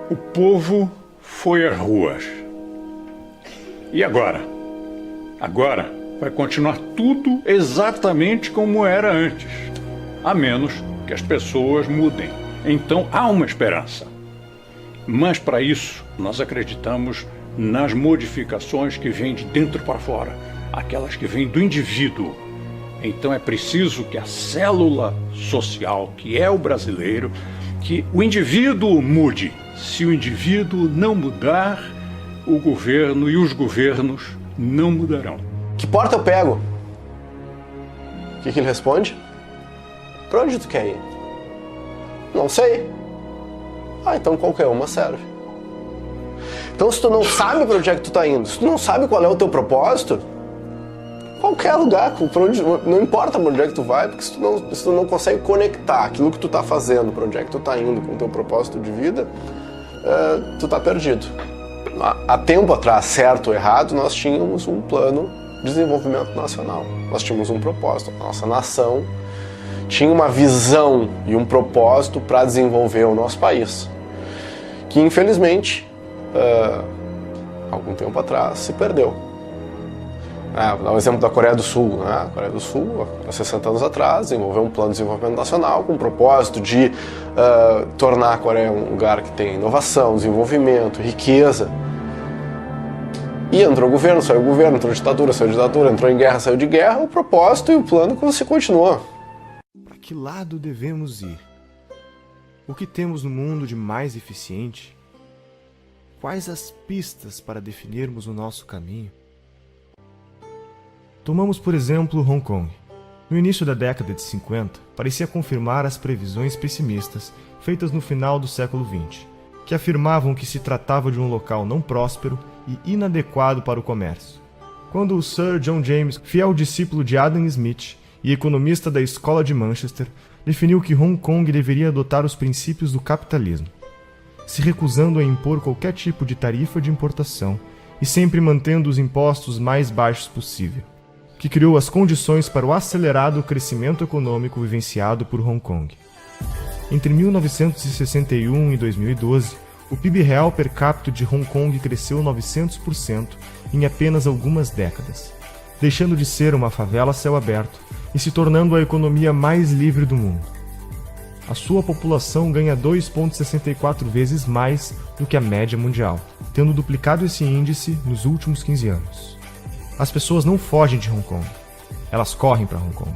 O povo foi às ruas. E agora? Agora vai continuar tudo exatamente como era antes, a menos que as pessoas mudem. Então há uma esperança. Mas para isso nós acreditamos nas modificações que vêm de dentro para fora, aquelas que vêm do indivíduo. Então é preciso que a célula social, que é o brasileiro, que o indivíduo mude. Se o indivíduo não mudar, o governo e os governos não mudarão. Que porta eu pego? O que ele responde? Pra onde tu quer ir? Não sei. Ah, então qualquer uma serve. Então se tu não sabe pra onde é que tu tá indo, se tu não sabe qual é o teu propósito, qualquer lugar, pra onde, não importa pra onde é que tu vai, porque se tu não consegue conectar aquilo que tu tá fazendo, pra onde é que tu tá indo com o teu propósito de vida, tu tá perdido. Há tempo atrás, certo ou errado, nós tínhamos um plano de desenvolvimento nacional. Nós tínhamos um propósito. A nossa nação tinha uma visão e um propósito para desenvolver o nosso país, que infelizmente, algum tempo atrás, se perdeu. Vou dar um exemplo da Coreia do Sul. A Coreia do Sul, há 60 anos atrás, desenvolveu um plano de desenvolvimento nacional com o propósito de tornar a Coreia um lugar que tem inovação, desenvolvimento, riqueza. E entrou governo, saiu governo, entrou ditadura, saiu ditadura, entrou em guerra, saiu de guerra, o propósito e o plano que se continuou. Para que lado devemos ir? O que temos no mundo de mais eficiente? Quais as pistas para definirmos o nosso caminho? Tomamos, por exemplo, Hong Kong. No início da década de 50, parecia confirmar as previsões pessimistas feitas no final do século XX, que afirmavam que se tratava de um local não próspero e inadequado para o comércio. Quando o Sir John James, fiel discípulo de Adam Smith e economista da Escola de Manchester, definiu que Hong Kong deveria adotar os princípios do capitalismo, se recusando a impor qualquer tipo de tarifa de importação e sempre mantendo os impostos mais baixos possível, que criou as condições para o acelerado crescimento econômico vivenciado por Hong Kong. Entre 1961 e 2012, o PIB real per capita de Hong Kong cresceu 900% em apenas algumas décadas, deixando de ser uma favela a céu aberto e se tornando a economia mais livre do mundo. A sua população ganha 2,64 vezes mais do que a média mundial, tendo duplicado esse índice nos últimos 15 anos. As pessoas não fogem de Hong Kong, elas correm para Hong Kong.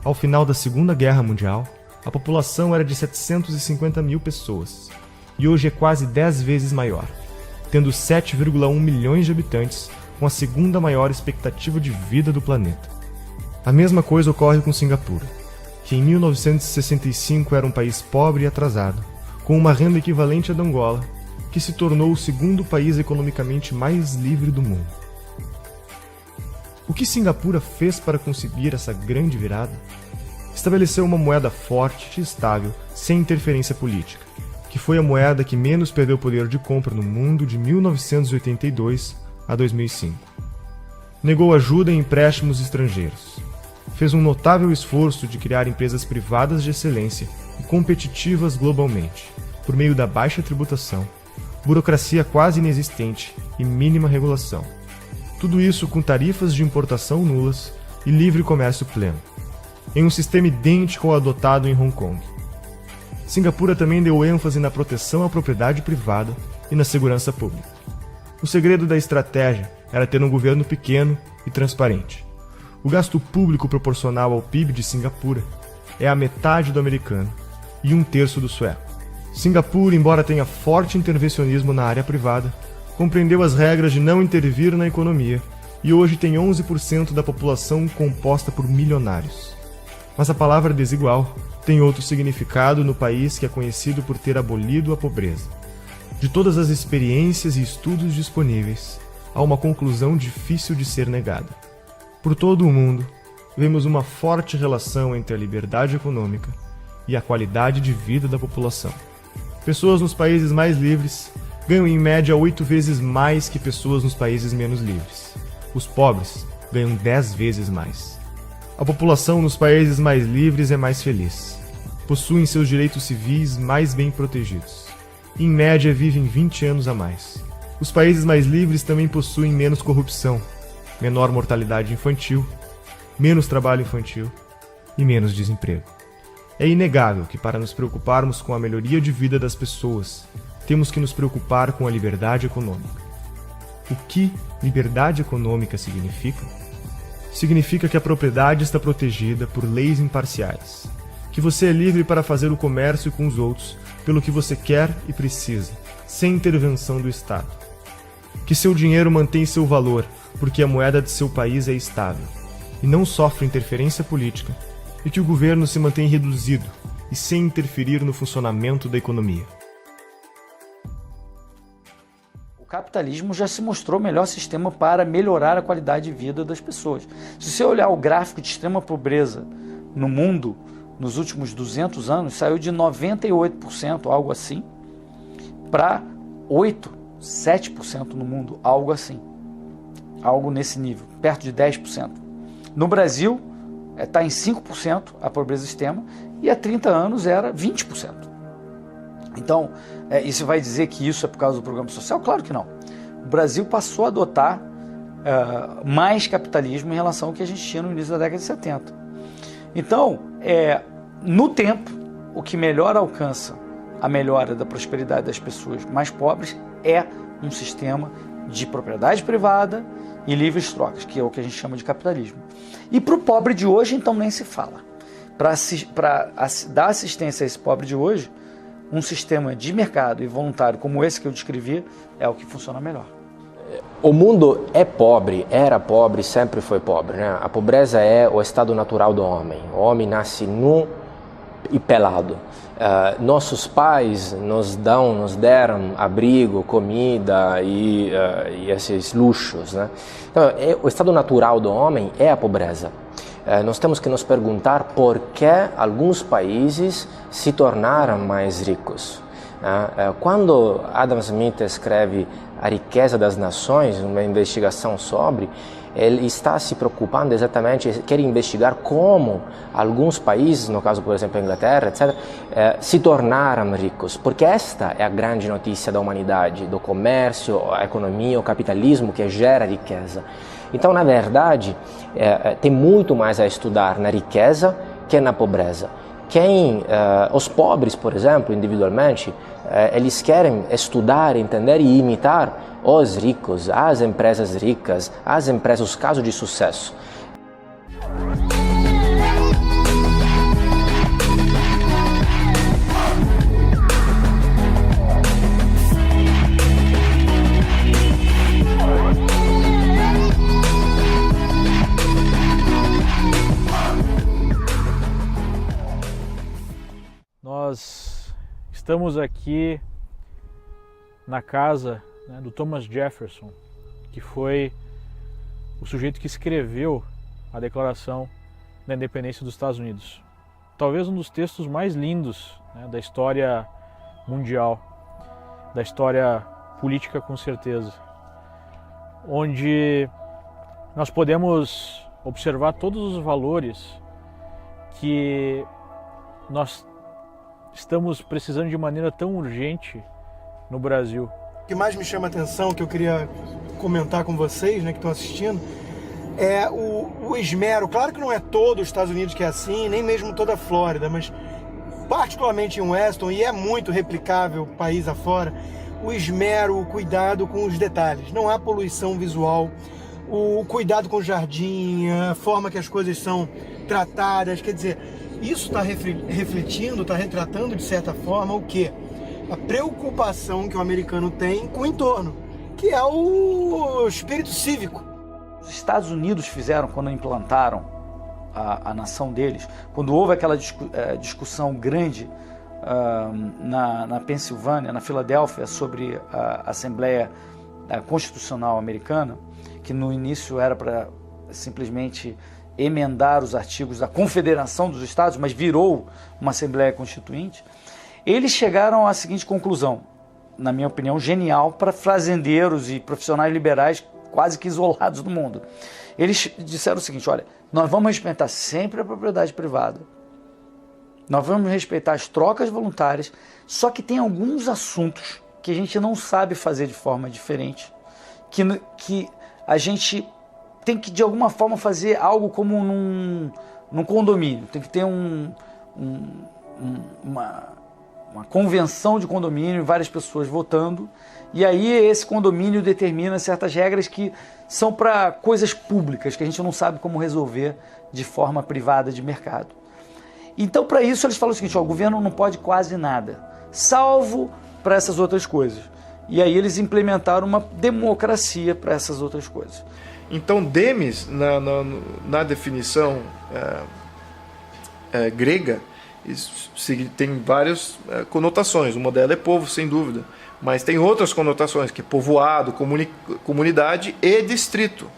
Ao final da Segunda Guerra Mundial, a população era de 750 mil pessoas, e hoje é quase 10 vezes maior, tendo 7,1 milhões de habitantes, com a segunda maior expectativa de vida do planeta. A mesma coisa ocorre com Singapura, que em 1965 era um país pobre e atrasado, com uma renda equivalente à da Angola, que se tornou o segundo país economicamente mais livre do mundo. O que Singapura fez para conseguir essa grande virada? Estabeleceu uma moeda forte e estável, sem interferência política, que foi a moeda que menos perdeu poder de compra no mundo de 1982 a 2005. Negou ajuda em empréstimos estrangeiros. Fez um notável esforço de criar empresas privadas de excelência e competitivas globalmente, por meio da baixa tributação, burocracia quase inexistente e mínima regulação. Tudo isso com tarifas de importação nulas e livre comércio pleno, em um sistema idêntico ao adotado em Hong Kong. Singapura também deu ênfase na proteção à propriedade privada e na segurança pública. O segredo da estratégia era ter um governo pequeno e transparente. O gasto público proporcional ao PIB de Singapura é a metade do americano e 1/3 do sueco. Singapura, embora tenha forte intervencionismo na área privada, compreendeu as regras de não intervir na economia e hoje tem 11% da população composta por milionários. Mas a palavra desigual tem outro significado no país que é conhecido por ter abolido a pobreza. De todas as experiências e estudos disponíveis, há uma conclusão difícil de ser negada. Por todo o mundo, vemos uma forte relação entre a liberdade econômica e a qualidade de vida da população. Pessoas nos países mais livres ganham em média 8 vezes mais que pessoas nos países menos livres. Os pobres ganham 10 vezes mais. A população nos países mais livres é mais feliz. Possuem seus direitos civis mais bem protegidos. e em média vivem 20 anos a mais. Os países mais livres também possuem menos corrupção, menor mortalidade infantil, menos trabalho infantil e menos desemprego. É inegável que, para nos preocuparmos com a melhoria de vida das pessoas, temos que nos preocupar com a liberdade econômica. O que liberdade econômica significa? Significa que a propriedade está protegida por leis imparciais, que você é livre para fazer o comércio com os outros pelo que você quer e precisa, sem intervenção do Estado. Que seu dinheiro mantém seu valor porque a moeda de seu país é estável e não sofre interferência política, e que o governo se mantém reduzido e sem interferir no funcionamento da economia. O capitalismo já se mostrou o melhor sistema para melhorar a qualidade de vida das pessoas. Se você olhar o gráfico de extrema pobreza no mundo, nos últimos 200 anos, saiu de 98%, algo assim, para 7% no mundo, algo assim. Algo nesse nível, perto de 10%. No Brasil, está em 5% a pobreza extrema, e há 30 anos era 20%. Então, isso vai dizer que isso é por causa do programa social? Claro que não. O Brasil passou a adotar mais capitalismo em relação ao que a gente tinha no início da década de 70. Então, no tempo, o que melhor alcança a melhora da prosperidade das pessoas mais pobres é um sistema de propriedade privada e livres trocas, que é o que a gente chama de capitalismo. E para o pobre de hoje, então, nem se fala. Para dar assistência a esse pobre de hoje, um sistema de mercado e voluntário como esse que eu descrevi é o que funciona melhor. O mundo é pobre, era pobre, sempre foi pobre, né? A pobreza é o estado natural do homem. O homem nasce nu e pelado. Nossos pais nos deram abrigo, comida e esses luxos, né? Então, o estado natural do homem é a pobreza. Nós temos que nos perguntar por que alguns países se tornaram mais ricos. Quando Adam Smith escreve A Riqueza das Nações, uma investigação sobre, ele está se preocupando exatamente, quer investigar como alguns países, no caso, por exemplo, a Inglaterra, etc., se tornaram ricos, porque esta é a grande notícia da humanidade, do comércio, a economia, o capitalismo que gera riqueza. Então, na verdade, tem muito mais a estudar na riqueza que na pobreza. Os pobres, por exemplo, individualmente, eles querem estudar, entender e imitar os ricos, as empresas ricas, os casos de sucesso. Nós estamos aqui na casa, né, do Thomas Jefferson, que foi o sujeito que escreveu a Declaração da Independência dos Estados Unidos. Talvez um dos textos mais lindos, né, da história mundial, da história política com certeza, onde nós podemos observar todos os valores que nós estamos precisando de maneira tão urgente no Brasil. O que mais me chama a atenção, que eu queria comentar com vocês, né, que estão assistindo, é o esmero. Claro que não é todo os Estados Unidos que é assim, nem mesmo toda a Flórida, mas particularmente em Weston, e é muito replicável país afora, o esmero, o cuidado com os detalhes. Não há poluição visual, o cuidado com o jardim, a forma que as coisas são tratadas, quer dizer, isso está refletindo, está retratando de certa forma o quê? A preocupação que o americano tem com o entorno, que é o espírito cívico. Os Estados Unidos fizeram quando implantaram a nação deles, quando houve aquela discussão grande na Pensilvânia, na Filadélfia, sobre a Assembleia Constitucional Americana, que no início era para simplesmente emendar os artigos da Confederação dos Estados, mas virou uma Assembleia Constituinte, eles chegaram à seguinte conclusão, na minha opinião, genial para fazendeiros e profissionais liberais quase que isolados do mundo. Eles disseram o seguinte: olha, nós vamos respeitar sempre a propriedade privada, Nós vamos respeitar as trocas voluntárias, só que tem alguns assuntos que a gente não sabe fazer de forma diferente, que a gente tem que, de alguma forma, fazer algo como num condomínio. Tem que ter uma convenção de condomínio, várias pessoas votando, e aí esse condomínio determina certas regras que são para coisas públicas, que a gente não sabe como resolver de forma privada de mercado. Então, para isso, eles falam o seguinte: ó, o governo não pode quase nada, salvo para essas outras coisas. E aí eles implementaram uma democracia para essas outras coisas. Então, demis, na definição grega, tem várias conotações. Uma delas é povo, sem dúvida, mas tem outras conotações, que é povoado, comunidade e distrito.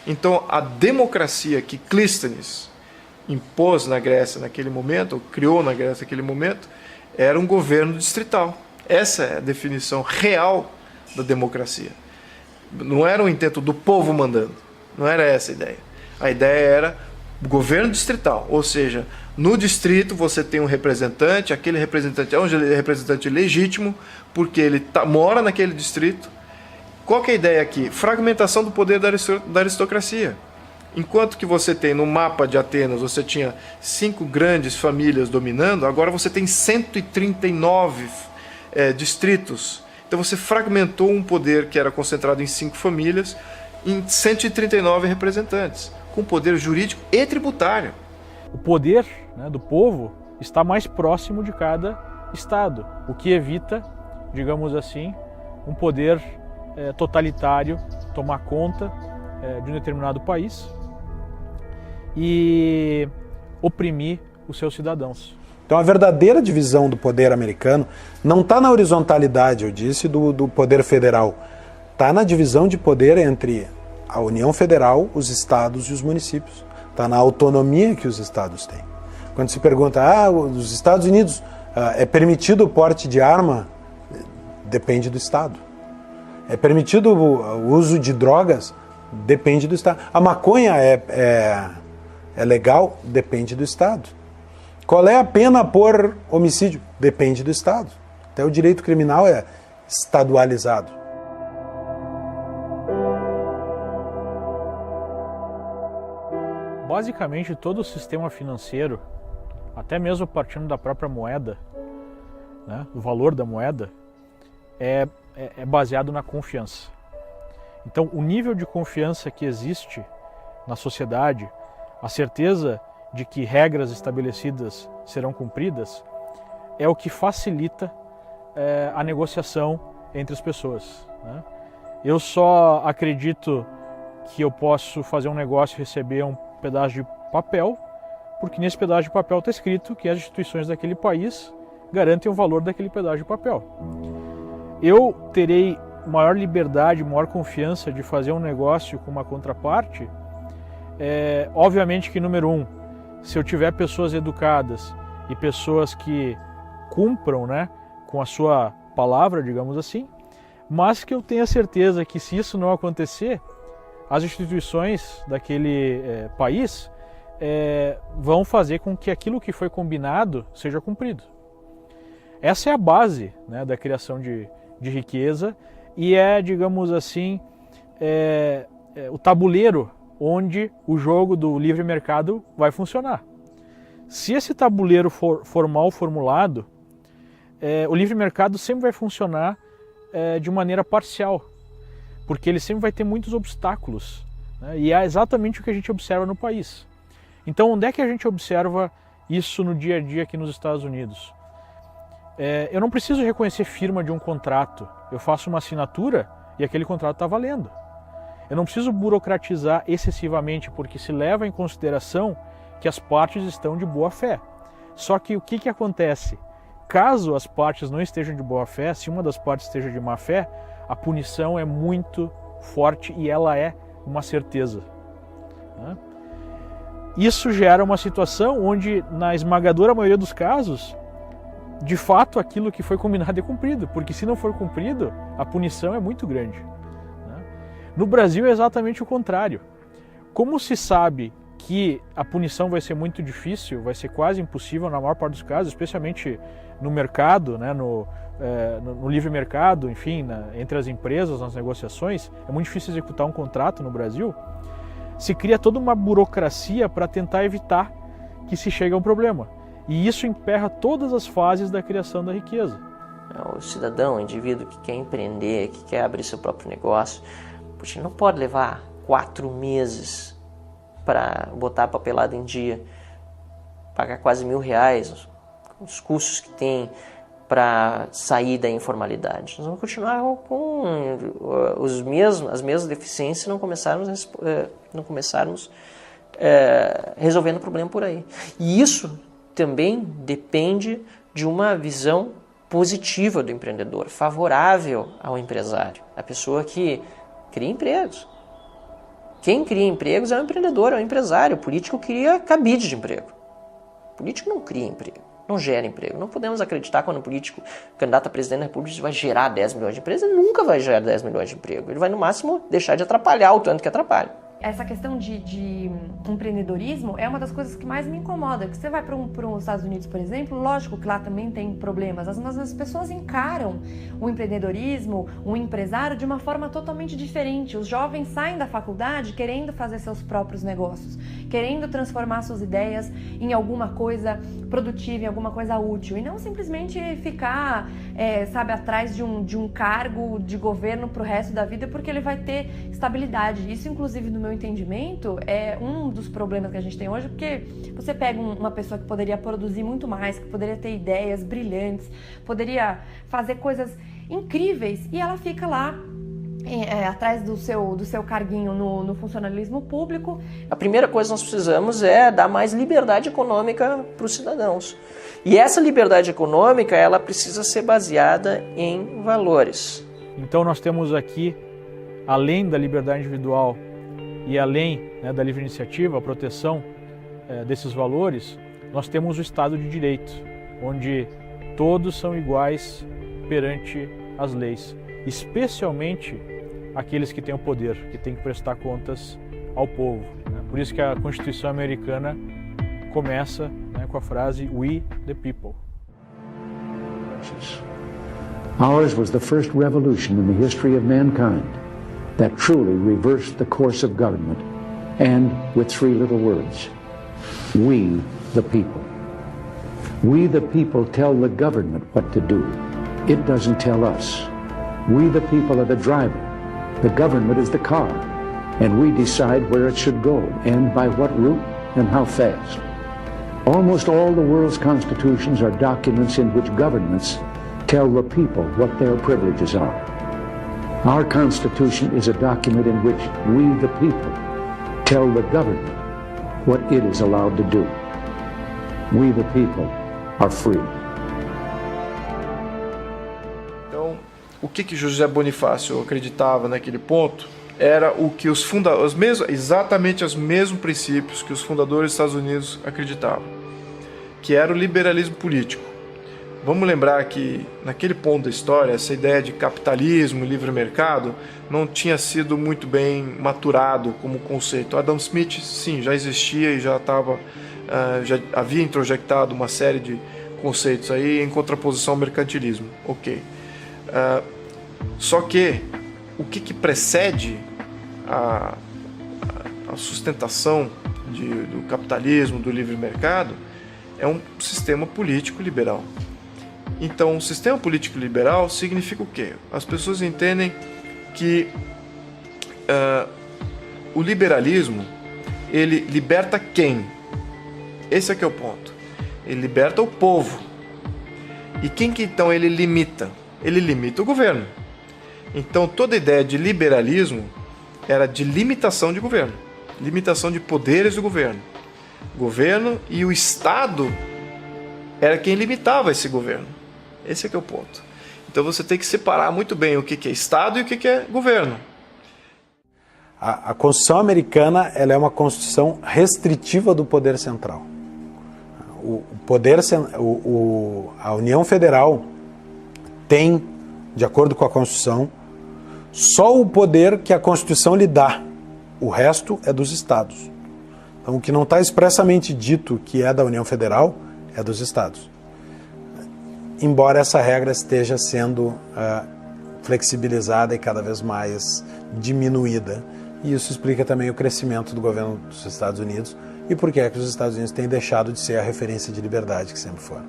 Então, a democracia que Clístenes impôs na Grécia naquele momento, ou criou na Grécia naquele momento, era um governo distrital. Essa é a definição real da democracia. Não era um intento do povo mandando, não era essa a ideia. A ideia era governo distrital, ou seja, no distrito você tem um representante, aquele representante é um representante legítimo, porque ele mora naquele distrito. Qual que é a ideia aqui? Fragmentação do poder da aristocracia. Enquanto que você tem no mapa de Atenas, você tinha 5 grandes famílias dominando, agora você tem 139 distritos. Então você fragmentou um poder que era concentrado em 5 famílias em 139 representantes, com poder jurídico e tributário. O poder, né, do povo está mais próximo de cada estado, o que evita, digamos assim, um poder totalitário tomar conta de um determinado país e oprimir os seus cidadãos. Então a verdadeira divisão do poder americano não está na horizontalidade, eu disse, do poder federal. Está na divisão de poder entre a União Federal, os estados e os municípios. Está na autonomia que os estados têm. Quando se pergunta, os Estados Unidos, é permitido o porte de arma? Depende do estado. É permitido o uso de drogas? Depende do estado. A maconha é legal? Depende do estado. Qual é a pena por homicídio? Depende do estado. Até o direito criminal é estadualizado. Basicamente, todo o sistema financeiro, até mesmo partindo da própria moeda, né, do valor da moeda, é baseado na confiança. Então, o nível de confiança que existe na sociedade, a certeza de que regras estabelecidas serão cumpridas, é o que facilita a negociação entre as pessoas, né? Eu só acredito que eu posso fazer um negócio e receber um pedaço de papel, porque nesse pedaço de papel está escrito que as instituições daquele país garantem o valor daquele pedaço de papel. Eu terei maior liberdade, maior confiança de fazer um negócio com uma contraparte, obviamente que, número 1, se eu tiver pessoas educadas e pessoas que cumpram, né, com a sua palavra, digamos assim, mas que eu tenha certeza que, se isso não acontecer, as instituições daquele país vão fazer com que aquilo que foi combinado seja cumprido. Essa é a base, né, da criação de riqueza e digamos assim, o tabuleiro onde o jogo do livre mercado vai funcionar. Se esse tabuleiro for mal formulado, o livre mercado sempre vai funcionar de maneira parcial, porque ele sempre vai ter muitos obstáculos, né? E é exatamente o que a gente observa no país. Então, onde é que a gente observa isso no dia a dia aqui nos Estados Unidos? Eu não preciso reconhecer firma de um contrato, eu faço uma assinatura e aquele contrato está valendo. Eu não preciso burocratizar excessivamente, porque se leva em consideração que as partes estão de boa fé. Só que o que acontece? Caso as partes não estejam de boa fé, se uma das partes esteja de má fé, a punição é muito forte e ela é uma certeza, né? Isso gera uma situação onde, na esmagadora maioria dos casos, de fato aquilo que foi combinado é cumprido, porque se não for cumprido, a punição é muito grande, né? No Brasil é exatamente o contrário. Como se sabe que a punição vai ser muito difícil, vai ser quase impossível na maior parte dos casos, especialmente no mercado, né, no livre mercado, enfim, entre as empresas, nas negociações. É muito difícil executar um contrato no Brasil. Se cria toda uma burocracia para tentar evitar que se chegue a um problema. E isso emperra todas as fases da criação da riqueza. O cidadão, o indivíduo que quer empreender, que quer abrir seu próprio negócio, poxa, não pode levar 4 meses para botar a papelada em dia, pagar quase R$1.000, os custos que tem para sair da informalidade. Nós vamos continuar com as mesmas deficiências se não começarmos resolvendo o problema por aí. E isso também depende de uma visão positiva do empreendedor, favorável ao empresário, a pessoa que cria empregos. Quem cria empregos é o empreendedor, é o empresário. O político cria cabide de emprego. O político não cria emprego, não gera emprego. Não podemos acreditar quando o político, candidato a presidente da República, vai gerar 10 milhões de empregos. Ele nunca vai gerar 10 milhões de emprego. Ele vai, no máximo, deixar de atrapalhar o tanto que atrapalha. Essa questão de empreendedorismo é uma das coisas que mais me incomoda. Que você vai para os Estados Unidos, por exemplo, lógico que lá também tem problemas, mas as pessoas encaram o empreendedorismo, o empresário, de uma forma totalmente diferente. Os jovens saem da faculdade querendo fazer seus próprios negócios, querendo transformar suas ideias em alguma coisa produtiva, em alguma coisa útil, e não simplesmente ficar, atrás de um cargo de governo para o resto da vida, porque ele vai ter estabilidade. Isso, inclusive, no meu entendimento, é um dos problemas que a gente tem hoje, porque você pega uma pessoa que poderia produzir muito mais, que poderia ter ideias brilhantes, poderia fazer coisas incríveis, e ela fica lá atrás do seu carguinho no funcionalismo público. A primeira coisa que nós precisamos é dar mais liberdade econômica para os cidadãos. E essa liberdade econômica, ela precisa ser baseada em valores. Então nós temos aqui, além da liberdade individual e além da livre iniciativa, a proteção desses valores, nós temos o Estado de Direito, onde todos são iguais perante as leis, especialmente aqueles que têm o poder, que têm que prestar contas ao povo. Por isso que a Constituição americana começa com a frase "We the people". Ours was the first revolution in the history of mankind that truly reversed the course of government, and with 3 little words: we the people. We the people tell the government what to do. It doesn't tell us. We the people are the driver. The government is the car, and we decide where it should go and by what route and how fast. Almost all the world's constitutions are documents in which governments tell the people what their privileges are. Our Constitution is a document in which we, the people, tell the government what it is allowed to do. We, the people, are free. Então, o que José Bonifácio acreditava naquele ponto era o que os fundadores, exatamente os mesmos princípios que os fundadores dos Estados Unidos acreditavam, que era o liberalismo político. Vamos lembrar que, naquele ponto da história, essa ideia de capitalismo, livre mercado, não tinha sido muito bem maturado como conceito. Adam Smith, sim, já existia e já havia introjectado uma série de conceitos aí em contraposição ao mercantilismo. Ok. Só que o que precede a sustentação do capitalismo, do livre mercado, é um sistema político liberal. Então, o sistema político liberal significa o quê? As pessoas entendem que o liberalismo, ele liberta quem? Esse aqui é o ponto. Ele liberta o povo. E quem que então ele limita? Ele limita o governo. Então, toda a ideia de liberalismo era de limitação de governo, limitação de poderes do governo. Governo e o Estado era quem limitava esse governo. Esse aqui é o ponto. Então você tem que separar muito bem o que é Estado e o que é governo. A Constituição americana, ela é uma Constituição restritiva do poder central. A União Federal tem, de acordo com a Constituição, só o poder que a Constituição lhe dá. O resto é dos Estados. Então, o que não está expressamente dito que é da União Federal é dos estados. Embora essa regra esteja sendo flexibilizada e cada vez mais diminuída. E isso explica também o crescimento do governo dos Estados Unidos e por que é que os Estados Unidos têm deixado de ser a referência de liberdade que sempre foram.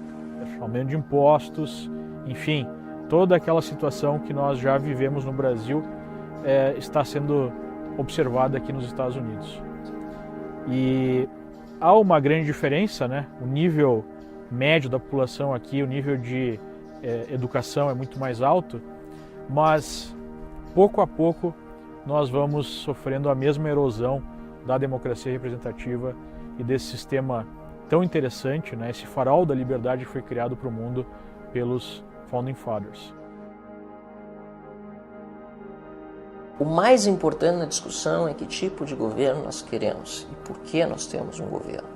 Aumento de impostos, enfim, toda aquela situação que nós já vivemos no Brasil está sendo observada aqui nos Estados Unidos. E há uma grande diferença, né? O nível médio da população aqui, o nível de educação é muito mais alto, mas pouco a pouco nós vamos sofrendo a mesma erosão da democracia representativa e desse sistema tão interessante, né? Esse farol da liberdade que foi criado para o mundo pelos Founding Fathers. O mais importante na discussão é que tipo de governo nós queremos e por que nós temos um governo.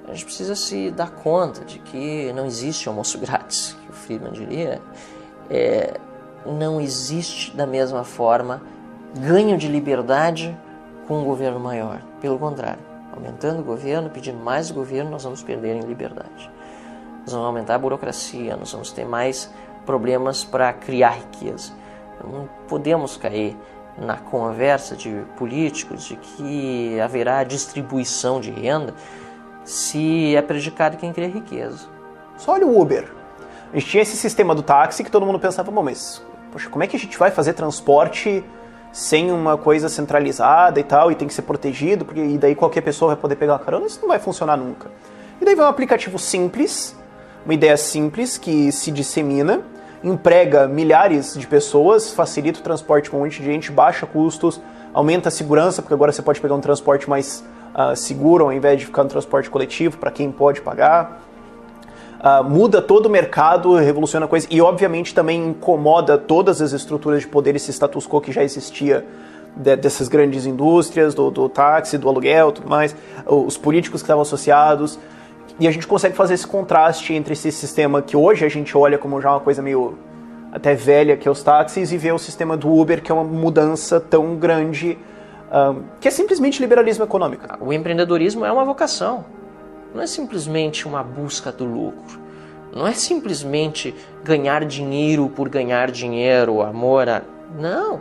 A gente precisa se dar conta de que não existe almoço grátis, que o Friedman diria. Não existe da mesma forma ganho de liberdade com um governo maior. Pelo contrário, aumentando o governo, pedindo mais governo, nós vamos perder em liberdade. Nós vamos aumentar a burocracia, nós vamos ter mais problemas para criar riqueza. Não podemos cair na conversa de políticos de que haverá distribuição de renda se é prejudicado quem cria riqueza. Só olha o Uber. A gente tinha esse sistema do táxi que todo mundo pensava, bom, mas poxa, como é que a gente vai fazer transporte sem uma coisa centralizada e tal, e tem que ser protegido, porque e daí qualquer pessoa vai poder pegar uma carona? Isso não vai funcionar nunca. E daí vem um aplicativo simples, uma ideia simples que se dissemina, emprega milhares de pessoas, facilita o transporte com um monte de gente, baixa custos, aumenta a segurança, porque agora você pode pegar um transporte mais seguro ao invés de ficar no transporte coletivo, para quem pode pagar. Muda todo o mercado, revoluciona a coisa e obviamente também incomoda todas as estruturas de poder, esse status quo que já existia dessas grandes indústrias, do táxi, do aluguel, tudo mais, os políticos que estavam associados. E a gente consegue fazer esse contraste entre esse sistema que hoje a gente olha como já uma coisa meio até velha, que é os táxis, e ver o sistema do Uber, que é uma mudança tão grande, que é simplesmente liberalismo econômico. O empreendedorismo é uma vocação. Não é simplesmente uma busca do lucro. Não é simplesmente ganhar dinheiro por ganhar dinheiro, amor a... Não.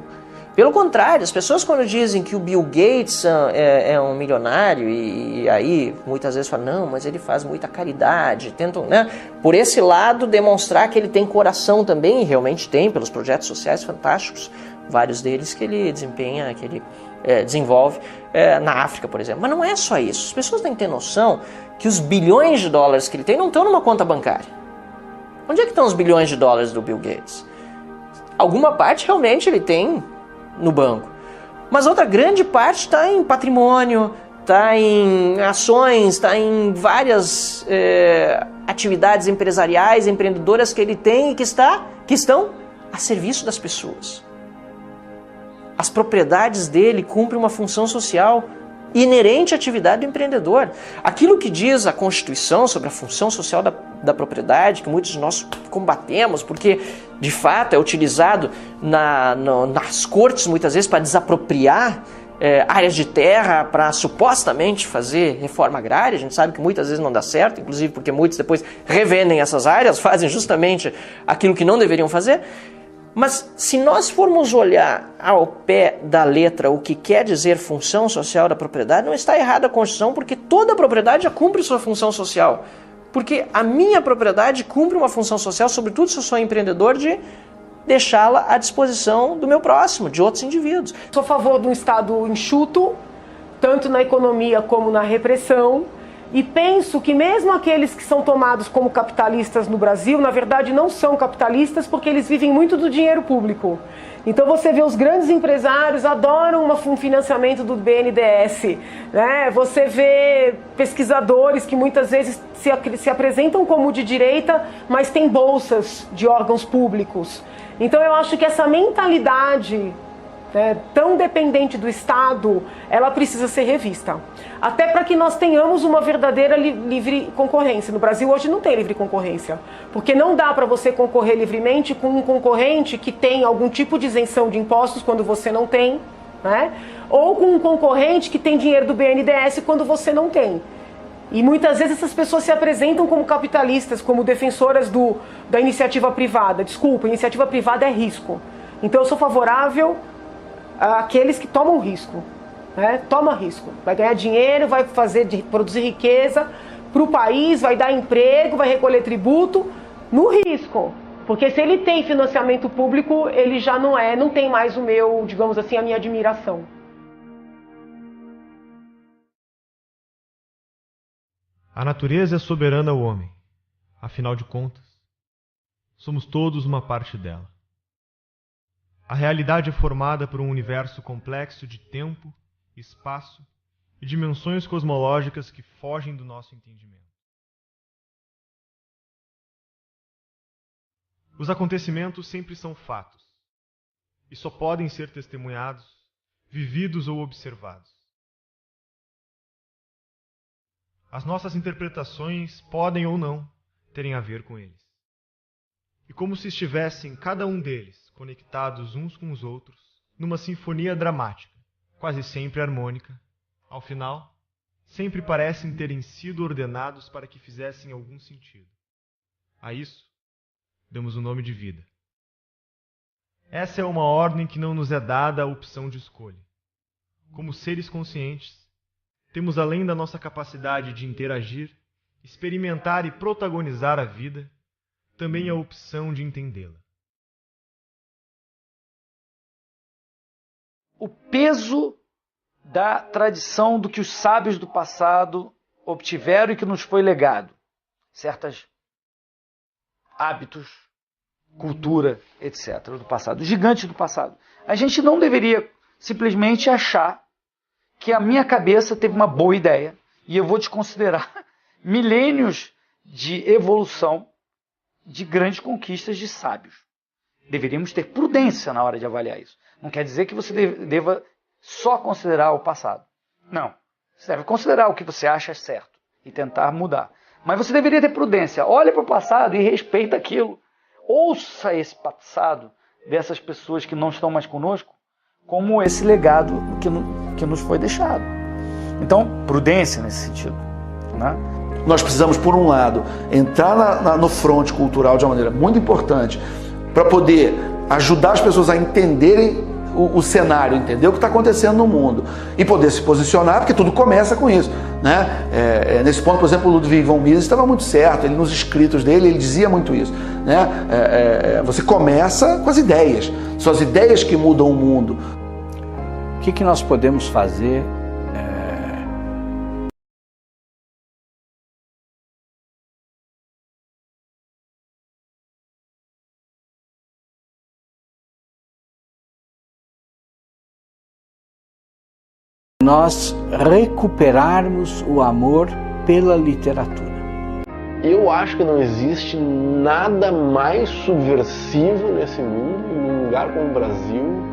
Pelo contrário, as pessoas quando dizem que o Bill Gates é um milionário e aí muitas vezes falam, não, mas ele faz muita caridade, tentam, né, por esse lado demonstrar que ele tem coração também, e realmente tem, pelos projetos sociais fantásticos, vários deles que ele desempenha, que ele desenvolve na África, por exemplo. Mas não é só isso. As pessoas têm que ter noção que os bilhões de dólares que ele tem não estão numa conta bancária. Onde é que estão os bilhões de dólares do Bill Gates? Alguma parte realmente ele tem no banco. Mas outra grande parte está em patrimônio, está em ações, está em várias atividades empresariais, empreendedoras que ele tem e que estão a serviço das pessoas. As propriedades dele cumprem uma função social inerente à atividade do empreendedor. Aquilo que diz a Constituição sobre a função social da propriedade, que muitos de nós combatemos, porque de fato é utilizado nas cortes muitas vezes para desapropriar áreas de terra para supostamente fazer reforma agrária. A gente sabe que muitas vezes não dá certo, inclusive porque muitos depois revendem essas áreas, fazem justamente aquilo que não deveriam fazer. Mas se nós formos olhar ao pé da letra o que quer dizer função social da propriedade, não está errada a Constituição, porque toda propriedade já cumpre sua função social. Porque a minha propriedade cumpre uma função social, sobretudo se eu sou empreendedor, de deixá-la à disposição do meu próximo, de outros indivíduos. Sou a favor de um Estado enxuto, tanto na economia como na repressão. E penso que mesmo aqueles que são tomados como capitalistas no Brasil, na verdade não são capitalistas porque eles vivem muito do dinheiro público. Então você vê os grandes empresários adoram um financiamento do BNDES, né? Você vê pesquisadores que muitas vezes se apresentam como de direita, mas têm bolsas de órgãos públicos. Então eu acho que essa mentalidade tão dependente do Estado, ela precisa ser revista. Até para que nós tenhamos uma verdadeira livre concorrência. No Brasil hoje não tem livre concorrência, porque não dá para você concorrer livremente com um concorrente que tem algum tipo de isenção de impostos quando você não tem, né? Ou com um concorrente que tem dinheiro do BNDES quando você não tem. E muitas vezes essas pessoas se apresentam como capitalistas, como defensoras da iniciativa privada. Desculpa, iniciativa privada é risco. Então eu sou favorável àqueles que tomam risco. Né? Toma risco. Vai ganhar dinheiro, vai produzir riqueza para o país, vai dar emprego, vai recolher tributo no risco. Porque se ele tem financiamento público, ele já não tem mais o meu, digamos assim, a minha admiração. A natureza é soberana ao homem. Afinal de contas, somos todos uma parte dela. A realidade é formada por um universo complexo de tempo, espaço e dimensões cosmológicas que fogem do nosso entendimento. Os acontecimentos sempre são fatos e só podem ser testemunhados, vividos ou observados. As nossas interpretações podem ou não terem a ver com eles. E como se estivessem cada um deles conectados uns com os outros, numa sinfonia dramática, quase sempre harmônica, ao final, sempre parecem terem sido ordenados para que fizessem algum sentido. A isso, damos o nome de vida. Essa é uma ordem que não nos é dada a opção de escolha. Como seres conscientes, temos, além da nossa capacidade de interagir, experimentar e protagonizar a vida, também a opção de entendê-la. O peso da tradição do que os sábios do passado obtiveram e que nos foi legado. Certos hábitos, cultura, etc. do passado, gigantes do passado. A gente não deveria simplesmente achar que a minha cabeça teve uma boa ideia e eu vou desconsiderar milênios de evolução de grandes conquistas de sábios. Deveríamos ter prudência na hora de avaliar isso. Não quer dizer que você deva só considerar o passado. Não. Você deve considerar o que você acha certo e tentar mudar. Mas você deveria ter prudência. Olha para o passado e respeita aquilo. Ouça esse passado dessas pessoas que não estão mais conosco como esse legado que nos foi deixado. Então, prudência nesse sentido. Né? Nós precisamos, por um lado, entrar no fronte cultural de uma maneira muito importante para poder ajudar as pessoas a entenderem o cenário, entender o que está acontecendo no mundo e poder se posicionar, porque tudo começa com isso. Né? Nesse ponto, por exemplo, o Ludwig von Mises estava muito certo, ele nos escritos dele ele dizia muito isso. Né? Você começa com as ideias, são as ideias que mudam o mundo. O que nós podemos fazer nós recuperarmos o amor pela literatura? Eu acho que não existe nada mais subversivo nesse mundo, num lugar como o Brasil.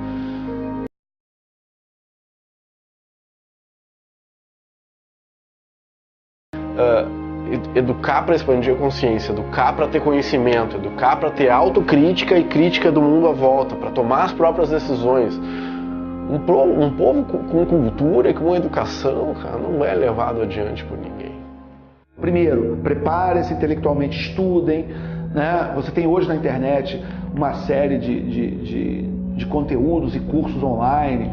Educar para expandir a consciência, educar para ter conhecimento, educar para ter autocrítica e crítica do mundo à volta, para tomar as próprias decisões. Um povo com cultura e com educação, cara, não é levado adiante por ninguém. Primeiro, preparem-se intelectualmente, estudem. Né? Você tem hoje na internet uma série de conteúdos e cursos online.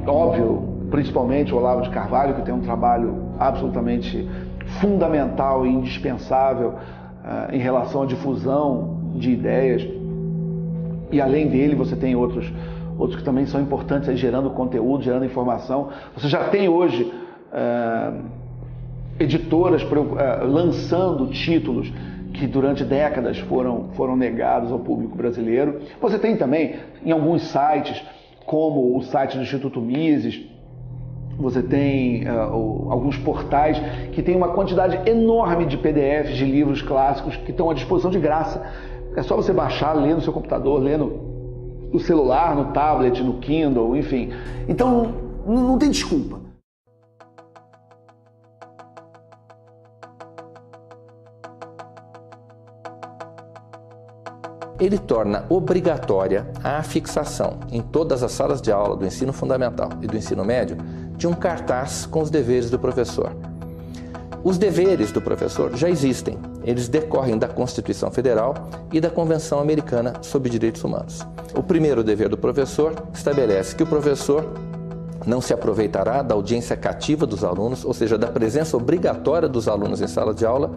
Óbvio, principalmente o Olavo de Carvalho, que tem um trabalho absolutamente fundamental e indispensável em relação à difusão de ideias. E além dele, você tem outros que também são importantes, aí, gerando conteúdo, gerando informação. Você já tem hoje editoras lançando títulos que durante décadas foram negados ao público brasileiro. Você tem também, em alguns sites, como o site do Instituto Mises, você tem alguns portais que têm uma quantidade enorme de PDFs, de livros clássicos que estão à disposição de graça. É só você baixar, ler no seu computador, ler no celular, no tablet, no Kindle, enfim. Então, não tem desculpa. ele torna obrigatória a fixação em todas as salas de aula do ensino fundamental e do ensino médio de um cartaz com os deveres do professor. Os deveres do professor já existem, eles decorrem da Constituição Federal e da Convenção Americana sobre Direitos Humanos. O primeiro dever do professor estabelece que o professor não se aproveitará da audiência cativa dos alunos, ou seja, da presença obrigatória dos alunos em sala de aula,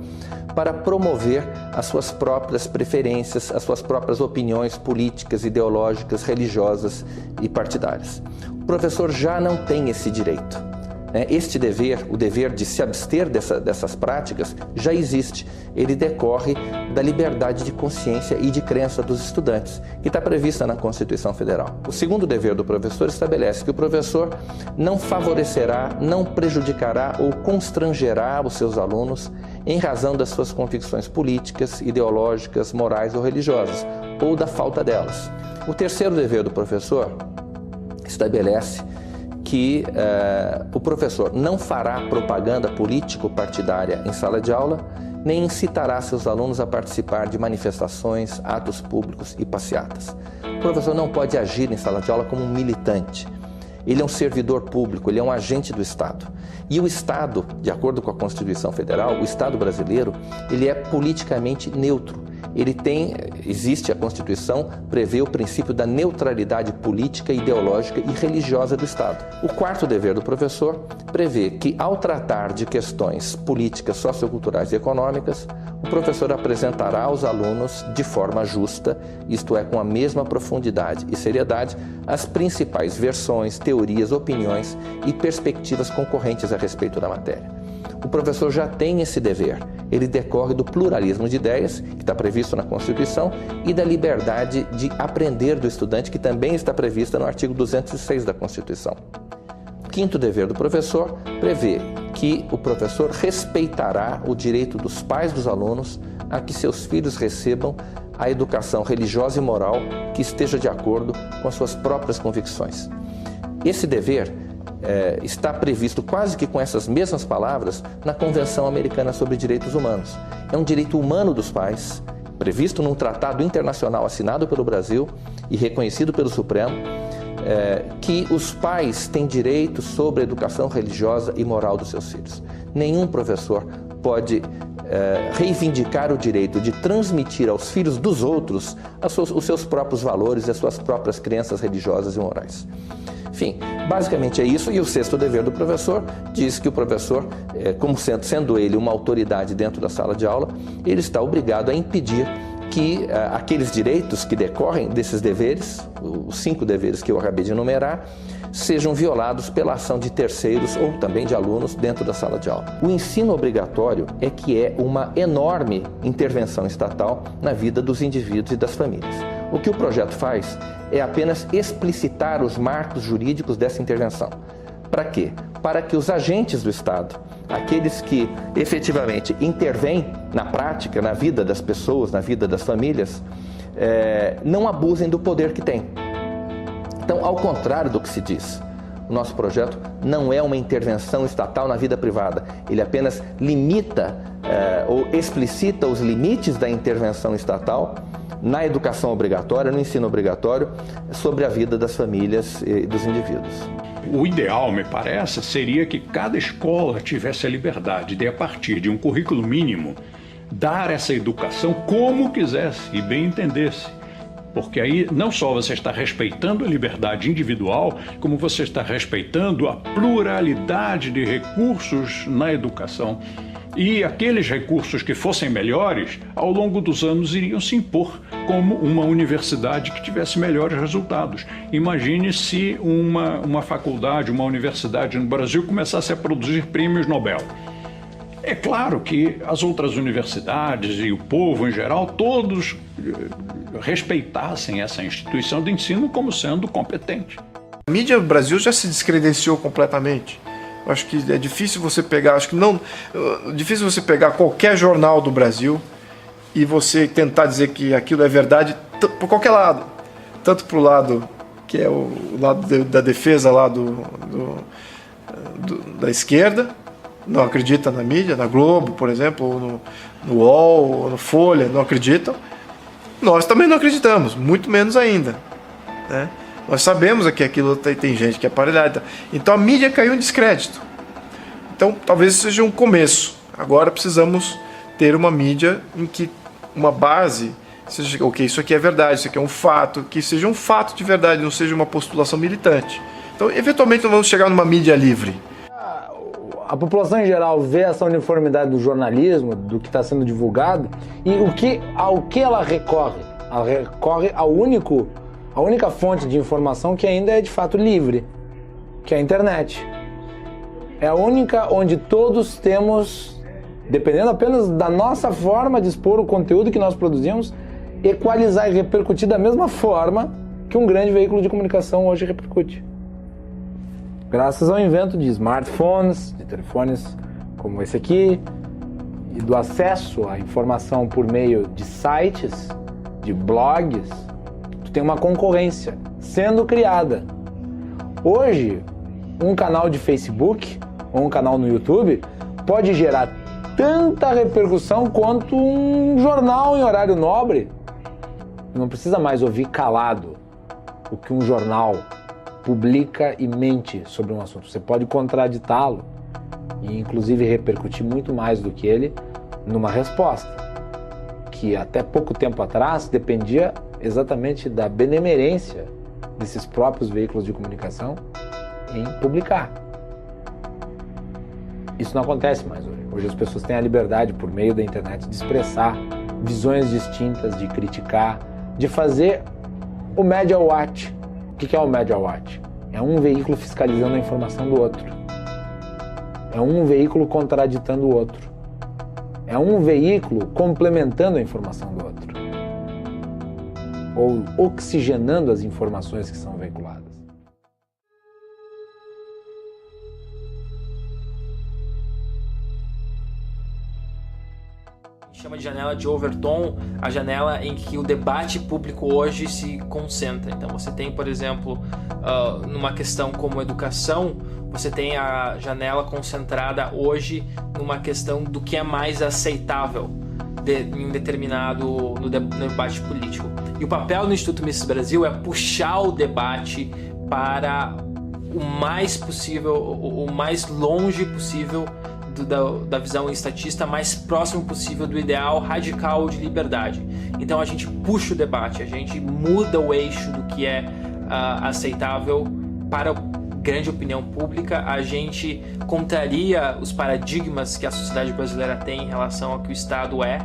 para promover as suas próprias preferências, as suas próprias opiniões políticas, ideológicas, religiosas e partidárias. O professor já não tem esse direito. Este dever, o dever de se abster dessas práticas, já existe. Ele decorre da liberdade de consciência e de crença dos estudantes, que está prevista na Constituição Federal. O segundo dever do professor estabelece que o professor não favorecerá, não prejudicará ou constrangerá os seus alunos em razão das suas convicções políticas, ideológicas, morais ou religiosas, ou da falta delas. O terceiro dever do professor estabelece que o professor não fará propaganda político-partidária em sala de aula, nem incitará seus alunos a participar de manifestações, atos públicos e passeatas. O professor não pode agir em sala de aula como um militante. Ele é um servidor público, ele é um agente do Estado. E o Estado, de acordo com a Constituição Federal, o Estado brasileiro, ele é politicamente neutro. Existe a Constituição, prevê o princípio da neutralidade política, ideológica e religiosa do Estado. O quarto dever do professor prevê que, ao tratar de questões políticas, socioculturais e econômicas, o professor apresentará aos alunos de forma justa, isto é, com a mesma profundidade e seriedade, as principais versões, teorias, opiniões e perspectivas concorrentes a respeito da matéria. O professor já tem esse dever. Ele decorre do pluralismo de ideias, que está previsto na Constituição, e da liberdade de aprender do estudante, que também está prevista no artigo 206 da Constituição. O quinto dever do professor prevê que o professor respeitará o direito dos pais dos alunos a que seus filhos recebam a educação religiosa e moral que esteja de acordo com as suas próprias convicções. Esse dever está previsto quase que com essas mesmas palavras na Convenção Americana sobre Direitos Humanos. É um direito humano dos pais, previsto num tratado internacional assinado pelo Brasil e reconhecido pelo Supremo, que os pais têm direito sobre a educação religiosa e moral dos seus filhos. Nenhum professor pode reivindicar o direito de transmitir aos filhos dos outros os seus próprios valores e as suas próprias crenças religiosas e morais. Enfim, basicamente é isso. E o sexto dever do professor diz que o professor, como sendo ele uma autoridade dentro da sala de aula, ele está obrigado a impedir que aqueles direitos que decorrem desses deveres, os 5 deveres que eu acabei de enumerar, sejam violados pela ação de terceiros ou também de alunos dentro da sala de aula. O ensino obrigatório é que é uma enorme intervenção estatal na vida dos indivíduos e das famílias. O que o projeto faz é apenas explicitar os marcos jurídicos dessa intervenção. Para quê? Para que os agentes do Estado, aqueles que efetivamente intervêm na prática, na vida das pessoas, na vida das famílias, não abusem do poder que têm. Então, ao contrário do que se diz, o nosso projeto não é uma intervenção estatal na vida privada. Ele apenas limita ou explicita os limites da intervenção estatal na educação obrigatória, no ensino obrigatório, sobre a vida das famílias e dos indivíduos. O ideal, me parece, seria que cada escola tivesse a liberdade de, a partir de um currículo mínimo, dar essa educação como quisesse e bem entendesse. Porque aí não só você está respeitando a liberdade individual, como você está respeitando a pluralidade de recursos na educação. E aqueles recursos que fossem melhores, ao longo dos anos iriam se impor como uma universidade que tivesse melhores resultados. Imagine se uma faculdade, uma universidade no Brasil começasse a produzir prêmios Nobel. É claro que as outras universidades e o povo em geral, todos respeitassem essa instituição de ensino como sendo competente. A mídia no Brasil já se descredenciou completamente. Acho que é difícil você pegar, difícil você pegar qualquer jornal do Brasil e você tentar dizer que aquilo é verdade por qualquer lado. Tanto para o lado que é o lado da defesa lá da esquerda, não acredita na mídia, na Globo, por exemplo, ou no UOL, ou no Folha, não acreditam. Nós também não acreditamos, muito menos ainda, né? Nós sabemos que aquilo tem gente que é aparelhada. Então a mídia caiu em descrédito. Então talvez isso seja um começo. Agora precisamos ter uma mídia em que uma base seja, ok, isso aqui é verdade, isso aqui é um fato, que seja um fato de verdade, não seja uma postulação militante. Então, eventualmente, nós vamos chegar numa mídia livre. A população em geral vê essa uniformidade do jornalismo, do que está sendo divulgado, e ao que ela recorre? Ela recorre a única fonte de informação que ainda é de fato livre, que é a internet. É a única onde todos temos, dependendo apenas da nossa forma de expor o conteúdo que nós produzimos, equalizar e repercutir da mesma forma que um grande veículo de comunicação hoje repercute. Graças ao invento de smartphones, de telefones como esse aqui, e do acesso à informação por meio de sites, de blogs, tu tem uma concorrência sendo criada. Hoje, um canal de Facebook ou um canal no YouTube pode gerar tanta repercussão quanto um jornal em horário nobre. Não precisa mais ouvir calado o que um jornal publica e mente sobre um assunto. Você pode contraditá-lo e inclusive repercutir muito mais do que ele numa resposta, que até pouco tempo atrás dependia exatamente da benemerência desses próprios veículos de comunicação em publicar. Isso não acontece mais hoje. Hoje as pessoas têm a liberdade, por meio da internet, de expressar visões distintas, de criticar, de fazer o Media Watch. O que é o Media Watch? É um veículo fiscalizando a informação do outro. É um veículo contraditando o outro. É um veículo complementando a informação do outro. Ou oxigenando as informações que são veiculadas. Chama de janela de Overton, a janela em que o debate público hoje se concentra. Então você tem, por exemplo, numa questão como educação, você tem a janela concentrada hoje numa questão do que é mais aceitável em um determinado no debate político. E o papel do Instituto Mises Brasil é puxar o debate para o mais possível, o mais longe possível da visão estatista, mais próximo possível do ideal radical de liberdade. Então a gente puxa o debate, a gente muda o eixo do que é aceitável para a grande opinião pública, a gente contraria os paradigmas que a sociedade brasileira tem em relação ao que o Estado é,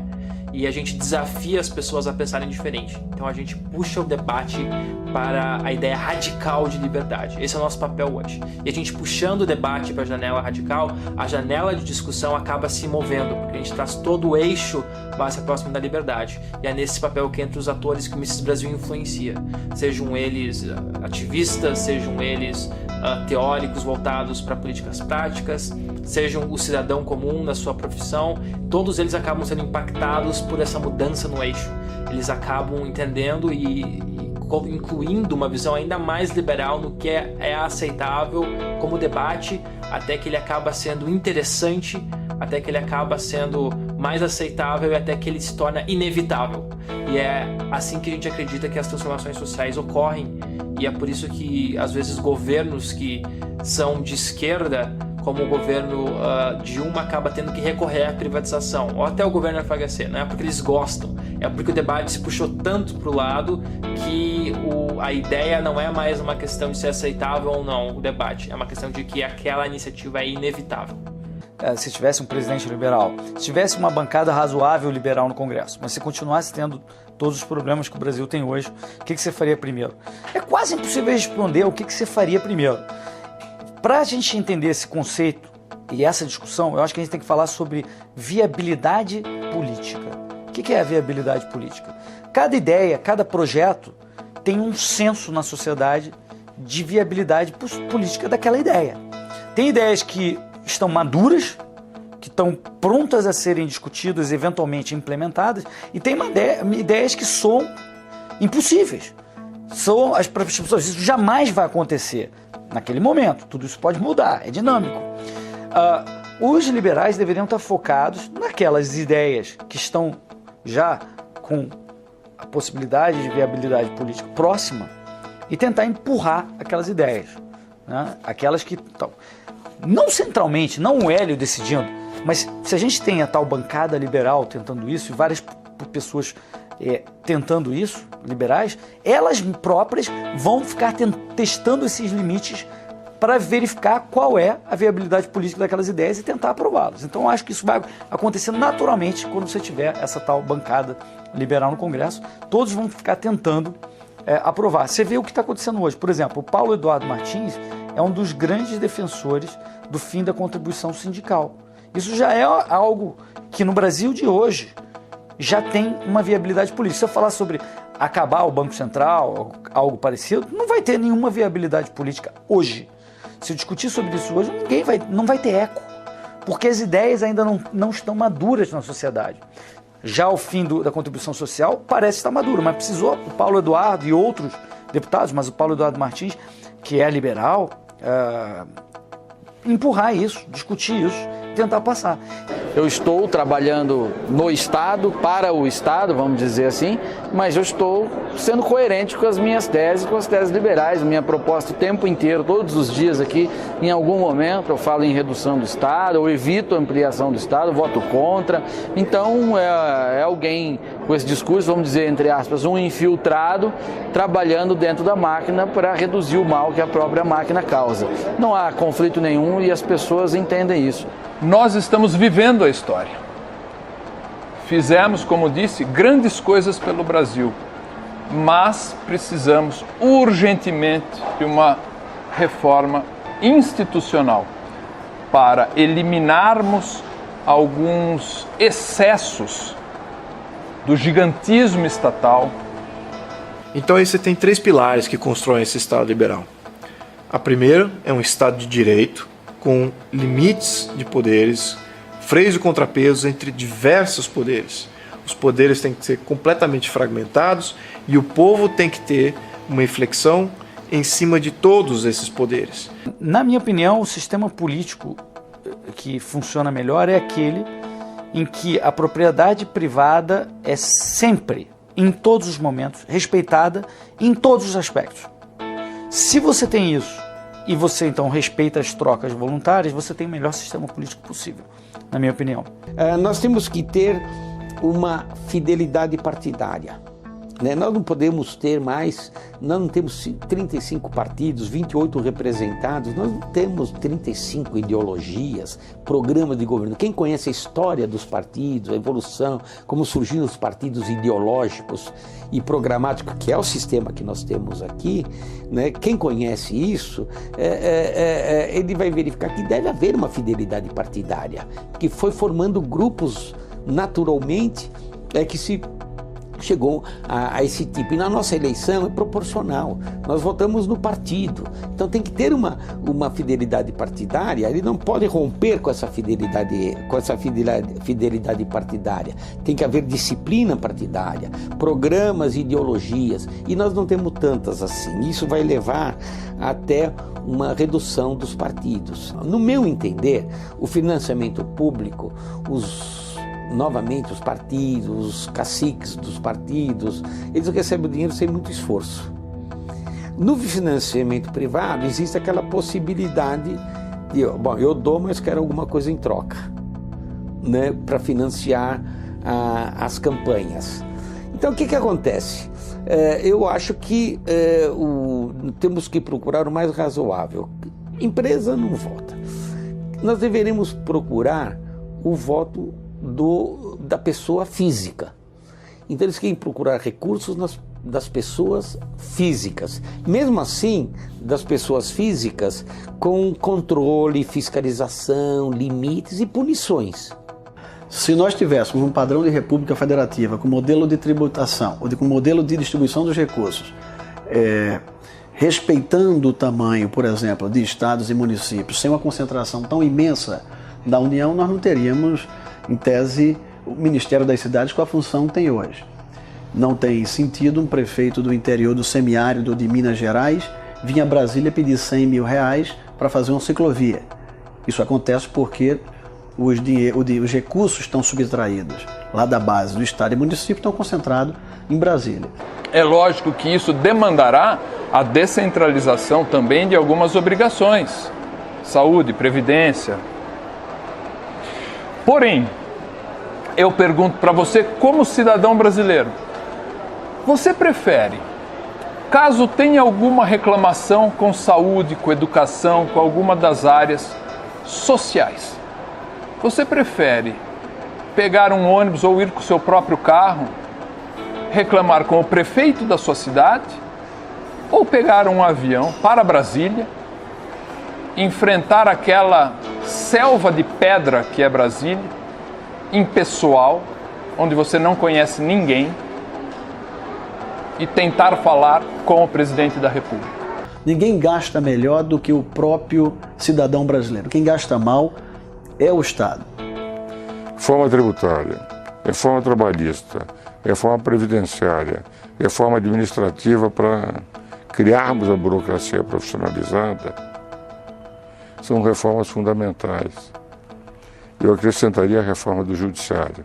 e a gente desafia as pessoas a pensarem diferente. Então a gente puxa o debate para a ideia radical de liberdade. Esse é o nosso papel hoje. E a gente puxando o debate para a janela radical, a janela de discussão acaba se movendo, porque a gente traz todo o eixo mais próximo da liberdade. E é nesse papel que entra os atores que o Mises Brasil influencia. Sejam eles ativistas, sejam eles teóricos voltados para políticas práticas, sejam o cidadão comum na sua profissão, todos eles acabam sendo impactados por essa mudança no eixo. Eles acabam entendendo e incluindo uma visão ainda mais liberal no que é aceitável como debate, até que ele acaba sendo interessante, até que ele acaba sendo mais aceitável e até que ele se torna inevitável. E é assim que a gente acredita que as transformações sociais ocorrem, e é por isso que às vezes governos que são de esquerda, como o governo Dilma, acaba tendo que recorrer à privatização, ou até o governo FHC. Não é porque eles gostam, é porque o debate se puxou tanto para o lado que a ideia não é mais uma questão de ser aceitável ou não o debate, é uma questão de que aquela iniciativa é inevitável. Se tivesse um presidente liberal, se tivesse uma bancada razoável liberal no Congresso, mas se continuasse tendo todos os problemas que o Brasil tem hoje, o que você faria primeiro? É quase impossível responder o que você faria primeiro. Para a gente entender esse conceito e essa discussão, eu acho que a gente tem que falar sobre viabilidade política. O que é a viabilidade política? Cada ideia, cada projeto tem um senso na sociedade de viabilidade política daquela ideia. Tem ideias que estão maduras, que estão prontas a serem discutidas e eventualmente implementadas, e tem ideias que são impossíveis. São as pessoas, isso jamais vai acontecer naquele momento, tudo isso pode mudar, é dinâmico. Os liberais deveriam estar focados naquelas ideias que estão já com a possibilidade de viabilidade política próxima e tentar empurrar aquelas ideias, né? Aquelas que estão, não centralmente, não o Hélio decidindo, mas se a gente tem a tal bancada liberal tentando isso e várias pessoas tentando isso, liberais, elas próprias vão ficar testando esses limites para verificar qual é a viabilidade política daquelas ideias e tentar aprová-las. Então, acho que isso vai acontecer naturalmente quando você tiver essa tal bancada liberal no Congresso. Todos vão ficar tentando aprovar. Você vê o que está acontecendo hoje. Por exemplo, o Paulo Eduardo Martins é um dos grandes defensores do fim da contribuição sindical. Isso já é algo que no Brasil de hoje já tem uma viabilidade política. Se eu falar sobre acabar o Banco Central, algo parecido, não vai ter nenhuma viabilidade política hoje. Se eu discutir sobre isso hoje, não vai ter eco, porque as ideias ainda não estão maduras na sociedade. Já o fim da contribuição social parece estar maduro, mas precisou o Paulo Eduardo e outros deputados, mas o Paulo Eduardo Martins, que é liberal, empurrar isso, discutir isso, tentar passar. Eu estou trabalhando no Estado, para o Estado, vamos dizer assim, mas eu estou sendo coerente com as minhas teses, com as teses liberais. Minha proposta o tempo inteiro, todos os dias aqui, em algum momento eu falo em redução do Estado, eu evito a ampliação do Estado, voto contra. Então é alguém com esse discurso, vamos dizer, entre aspas, um infiltrado, trabalhando dentro da máquina para reduzir o mal que a própria máquina causa. Não há conflito nenhum e as pessoas entendem isso. Nós estamos vivendo a história. Fizemos, como disse, grandes coisas pelo Brasil, mas precisamos urgentemente de uma reforma institucional para eliminarmos alguns excessos do gigantismo estatal. Então aí você tem 3 pilares que constroem esse Estado liberal. A primeira é um Estado de direito, com limites de poderes, freios e contrapesos entre diversos poderes. Os poderes têm que ser completamente fragmentados e o povo tem que ter uma inflexão em cima de todos esses poderes. Na minha opinião, o sistema político que funciona melhor é aquele em que a propriedade privada é sempre, em todos os momentos, respeitada em todos os aspectos. Se você tem isso, e você então respeita as trocas voluntárias, você tem o melhor sistema político possível, na minha opinião. Nós temos que ter uma fidelidade partidária. Nós não podemos ter mais, nós não temos 35 partidos, 28 representados, nós não temos 35 ideologias, programas de governo. Quem conhece a história dos partidos, a evolução, como surgiram os partidos ideológicos e programáticos, que é o sistema que nós temos aqui, quem conhece isso, ele vai verificar que deve haver uma fidelidade partidária, que foi formando grupos naturalmente, que se chegou a esse tipo. E na nossa eleição é proporcional. Nós votamos no partido. Então tem que ter uma fidelidade partidária. Ele não pode romper com essa fidelidade partidária. Tem que haver disciplina partidária, programas e ideologias. E nós não temos tantas assim. Isso vai levar até uma redução dos partidos. No meu entender, o financiamento público, novamente os partidos, os caciques dos partidos, eles recebem o dinheiro sem muito esforço. No financiamento privado existe aquela possibilidade de, eu dou, mas quero alguma coisa em troca, para financiar as campanhas. Então o que acontece? Eu acho que temos que procurar o mais razoável. Empresa não vota. Nós deveríamos procurar o voto da pessoa física. Então eles querem procurar recursos das pessoas físicas. Mesmo assim, das pessoas físicas com controle, fiscalização, limites e punições. Se nós tivéssemos um padrão de república federativa com modelo de tributação, ou com modelo de distribuição dos recursos, respeitando o tamanho, por exemplo, de estados e municípios, sem uma concentração tão imensa da União, nós não teríamos, em tese, o Ministério das Cidades com a função que tem hoje. Não tem sentido um prefeito do interior do semiárido de Minas Gerais vir a Brasília pedir R$100 mil para fazer uma ciclovia. Isso acontece porque os recursos estão subtraídos lá da base do Estado e município estão concentrados em Brasília. É lógico que isso demandará a descentralização também de algumas obrigações, saúde, previdência. Porém, eu pergunto para você, como cidadão brasileiro, você prefere, caso tenha alguma reclamação com saúde, com educação, com alguma das áreas sociais, você prefere pegar um ônibus ou ir com o seu próprio carro, reclamar com o prefeito da sua cidade, ou pegar um avião para Brasília, enfrentar aquela selva de pedra que é Brasília, impessoal, onde você não conhece ninguém, e tentar falar com o presidente da República? Ninguém gasta melhor do que o próprio cidadão brasileiro. Quem gasta mal é o Estado. Reforma tributária, reforma trabalhista, reforma previdenciária, reforma administrativa para criarmos a burocracia profissionalizada, são reformas fundamentais. Eu acrescentaria a reforma do judiciário.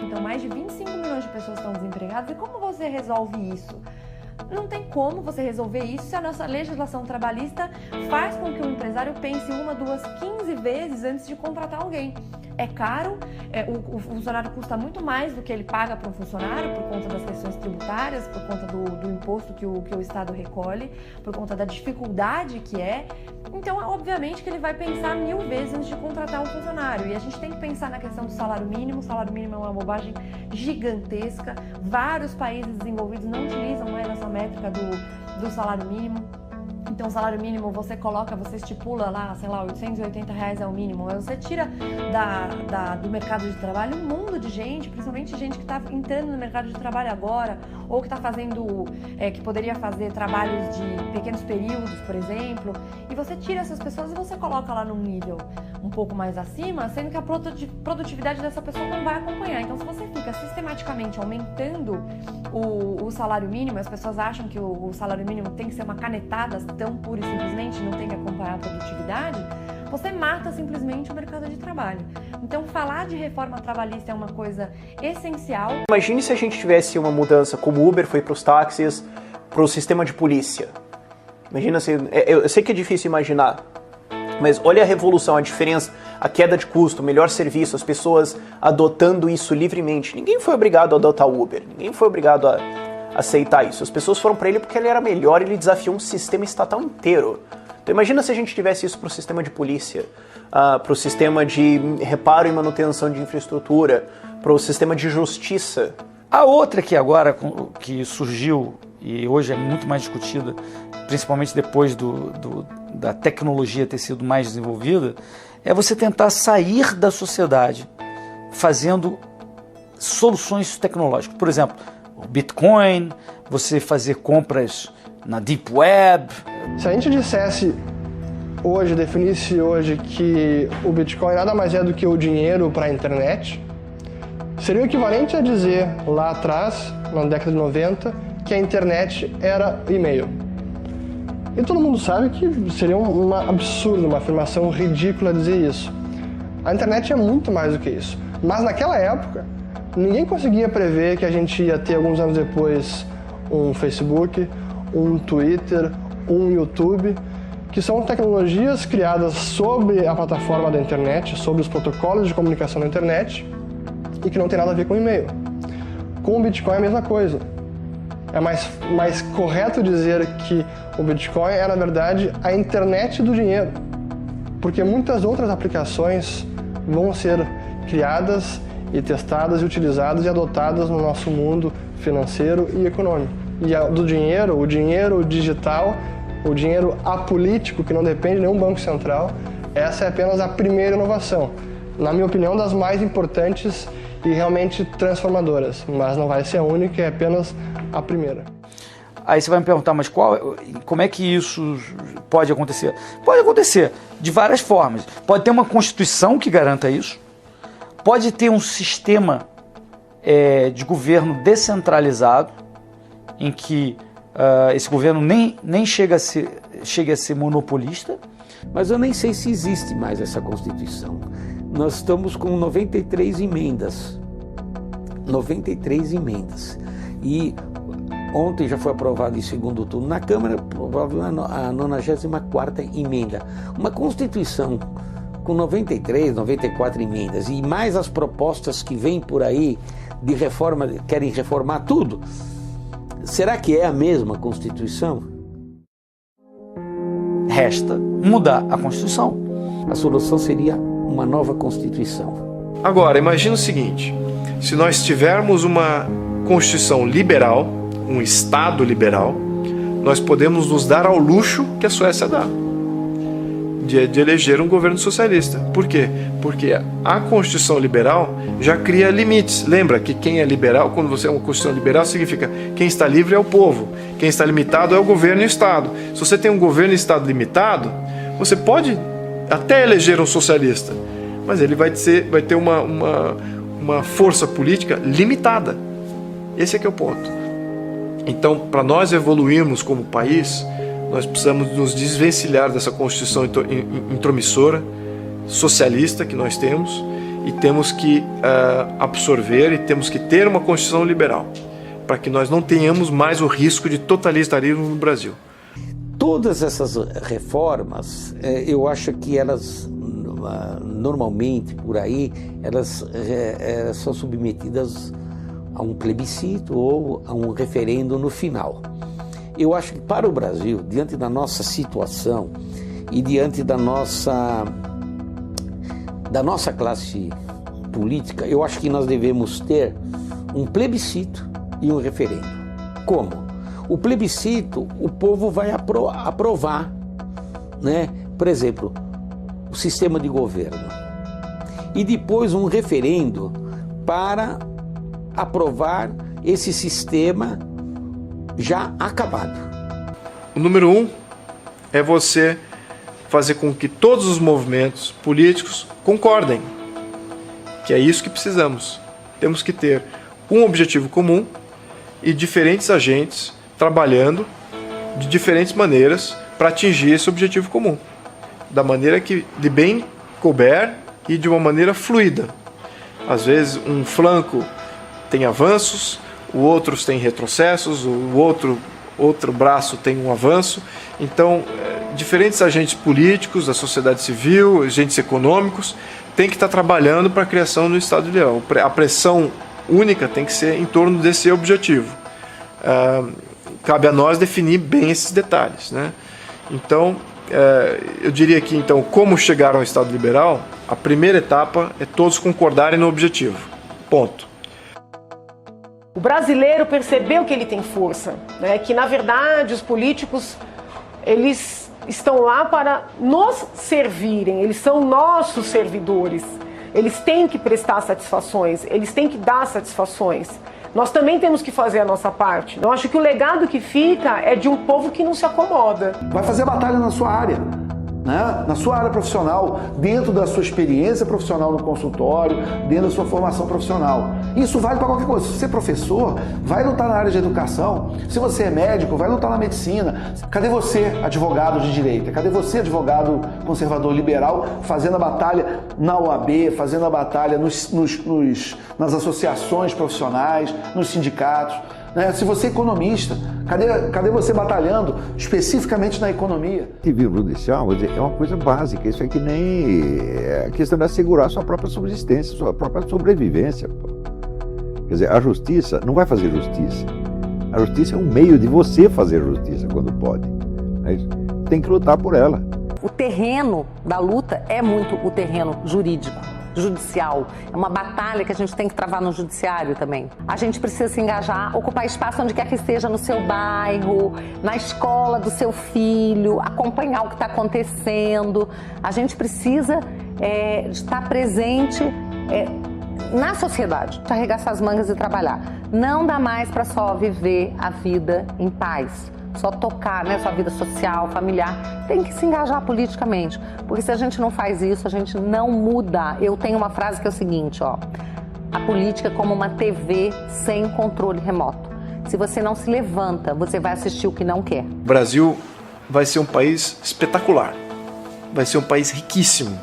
Então, mais de 25 milhões de pessoas estão desempregadas. E como você resolve isso? Não tem como você resolver isso se a nossa legislação trabalhista faz com que o empresário pense 1, 2, 15 vezes antes de contratar alguém. É caro, o funcionário custa muito mais do que ele paga para um funcionário por conta das questões tributárias, por conta do imposto que o Estado recolhe, por conta da dificuldade que é. Então, obviamente que ele vai pensar 1000 vezes antes de contratar um funcionário. E a gente tem que pensar na questão do salário mínimo. O salário mínimo é uma bobagem gigantesca. Vários países desenvolvidos não utilizam mais essa métrica do salário mínimo. Então, o salário mínimo você estipula lá, sei lá, R$880 é o mínimo. Você tira do mercado de trabalho um mundo de gente, principalmente gente que está entrando no mercado de trabalho agora, ou que está fazendo, que poderia fazer trabalhos de pequenos períodos, por exemplo. E você tira essas pessoas e você coloca lá num nível um pouco mais acima, sendo que a produtividade dessa pessoa não vai acompanhar. Então, se você fica sistematicamente aumentando o salário mínimo, as pessoas acham que o salário mínimo tem que ser uma canetada tão pura e simplesmente, não tem que acompanhar a produtividade, você mata simplesmente o mercado de trabalho. Então, falar de reforma trabalhista é uma coisa essencial. Imagine se a gente tivesse uma mudança como o Uber foi para os táxis, para o sistema de polícia. Imagina se... Eu sei que é difícil imaginar, mas olha a revolução, a diferença, a queda de custo, o melhor serviço, as pessoas adotando isso livremente. Ninguém foi obrigado a adotar o Uber, ninguém foi obrigado a aceitar isso. As pessoas foram para ele porque ele era melhor, ele desafiou um sistema estatal inteiro. Então imagina se a gente tivesse isso para o sistema de polícia, para o sistema de reparo e manutenção de infraestrutura, para o sistema de justiça. A outra que agora que surgiu e hoje é muito mais discutida, principalmente depois da tecnologia ter sido mais desenvolvida, é você tentar sair da sociedade fazendo soluções tecnológicas. Por exemplo, o Bitcoin, você fazer compras na Deep Web. Se a gente dissesse hoje, definisse hoje que o Bitcoin nada mais é do que o dinheiro para a internet, seria o equivalente a dizer lá atrás, na década de 90, que a internet era e-mail. E todo mundo sabe que seria um absurdo, uma afirmação ridícula dizer isso. A internet é muito mais do que isso. Mas naquela época, ninguém conseguia prever que a gente ia ter alguns anos depois um Facebook, um Twitter, um YouTube, que são tecnologias criadas sobre a plataforma da internet, sobre os protocolos de comunicação da internet e que não tem nada a ver com e-mail. Com o Bitcoin é a mesma coisa. É mais correto dizer que o Bitcoin é, na verdade, a internet do dinheiro, porque muitas outras aplicações vão ser criadas e testadas e utilizadas e adotadas no nosso mundo financeiro e econômico. E do dinheiro, o dinheiro digital, o dinheiro apolítico, que não depende de nenhum banco central, essa é apenas a primeira inovação. Na minha opinião, das mais importantes e realmente transformadoras, mas não vai ser a única, é apenas a primeira. Aí você vai me perguntar, mas como é que isso pode acontecer? Pode acontecer de várias formas. Pode ter uma Constituição que garanta isso, pode ter um sistema de governo descentralizado, em que esse governo nem chega a ser monopolista. Mas eu nem sei se existe mais essa Constituição. nós estamos com 93 emendas. 93 emendas. E ontem já foi aprovado em segundo turno na Câmara, aprovado a 94ª emenda. Uma Constituição com 93, 94 emendas e mais as propostas que vêm por aí de reforma, querem reformar tudo. Será que é a mesma Constituição? Resta mudar a Constituição. A solução seria uma nova Constituição. Agora, imagina o seguinte, se nós tivermos uma Constituição liberal, um Estado liberal, nós podemos nos dar ao luxo que a Suécia dá, de eleger um governo socialista. Por quê? Porque a Constituição liberal já cria limites. Lembra que quem é liberal, quando você é uma Constituição liberal, significa quem está livre é o povo, quem está limitado é o governo e o Estado. Se você tem um governo e Estado limitado, você pode até eleger um socialista, mas ele vai ter uma força política limitada. Esse é que é o ponto. Então, para nós evoluirmos como país, nós precisamos nos desvencilhar dessa Constituição intromissora, socialista que nós temos, e temos que absorver e temos que ter uma Constituição liberal, para que nós não tenhamos mais o risco de totalitarismo no Brasil. Todas essas reformas, eu acho que elas, normalmente, por aí, elas são submetidas a um plebiscito ou a um referendo no final. Eu acho que para o Brasil, diante da nossa situação e diante da nossa classe política, eu acho que nós devemos ter um plebiscito e um referendo. Como? O plebiscito, o povo vai aprovar, né? Por exemplo, o sistema de governo. E depois um referendo para aprovar esse sistema já acabado. O número 1 é você fazer com que todos os movimentos políticos concordem, que é isso que precisamos. Temos que ter um objetivo comum e diferentes agentes trabalhando de diferentes maneiras para atingir esse objetivo comum, da maneira que de bem couber e de uma maneira fluida. Às vezes um flanco tem avanços, o outro tem retrocessos, o outro braço tem um avanço. Então, diferentes agentes políticos, da sociedade civil, agentes econômicos, têm que estar trabalhando para a criação do Estado ideal. A pressão única tem que ser em torno desse objetivo. Cabe a nós definir bem esses detalhes, né? Então, eu diria que, então, como chegar ao Estado liberal, a primeira etapa é todos concordarem no objetivo. Ponto. O brasileiro percebeu que ele tem força, né? Que, na verdade, os políticos, eles estão lá para nos servirem, eles são nossos servidores. Eles têm que prestar satisfações, eles têm que dar satisfações. Nós também temos que fazer a nossa parte. Eu acho que o legado que fica é de um povo que não se acomoda. Vai fazer batalha na sua área, né? Na sua área profissional, dentro da sua experiência profissional no consultório, dentro da sua formação profissional. Isso vale para qualquer coisa. Se você é professor, vai lutar na área de educação. Se você é médico, vai lutar na medicina. Cadê você, advogado de direita? Cadê você, advogado conservador liberal, fazendo a batalha na OAB, fazendo a batalha nas associações profissionais, nos sindicatos? Né? Se você é economista, cadê você batalhando especificamente na economia? Civil judicial é uma coisa básica, isso é que nem a questão de assegurar sua própria subsistência, sua própria sobrevivência. Quer dizer, a justiça não vai fazer justiça. A justiça é um meio de você fazer justiça quando pode. Tem que lutar por ela. O terreno da luta é muito o terreno jurídico, judicial. É uma batalha que a gente tem que travar no judiciário também. A gente precisa se engajar, ocupar espaço onde quer que esteja, no seu bairro, na escola do seu filho, acompanhar o que está acontecendo. A gente precisa estar presente na sociedade, arregaçar as mangas e trabalhar. Não dá mais para só viver a vida em paz, só tocar, né, sua vida social, familiar. Tem que se engajar politicamente, porque se a gente não faz isso, a gente não muda. Eu tenho uma frase que é o seguinte, ó: a política é como uma TV sem controle remoto. Se você não se levanta, você vai assistir o que não quer. O Brasil vai ser um país espetacular, vai ser um país riquíssimo,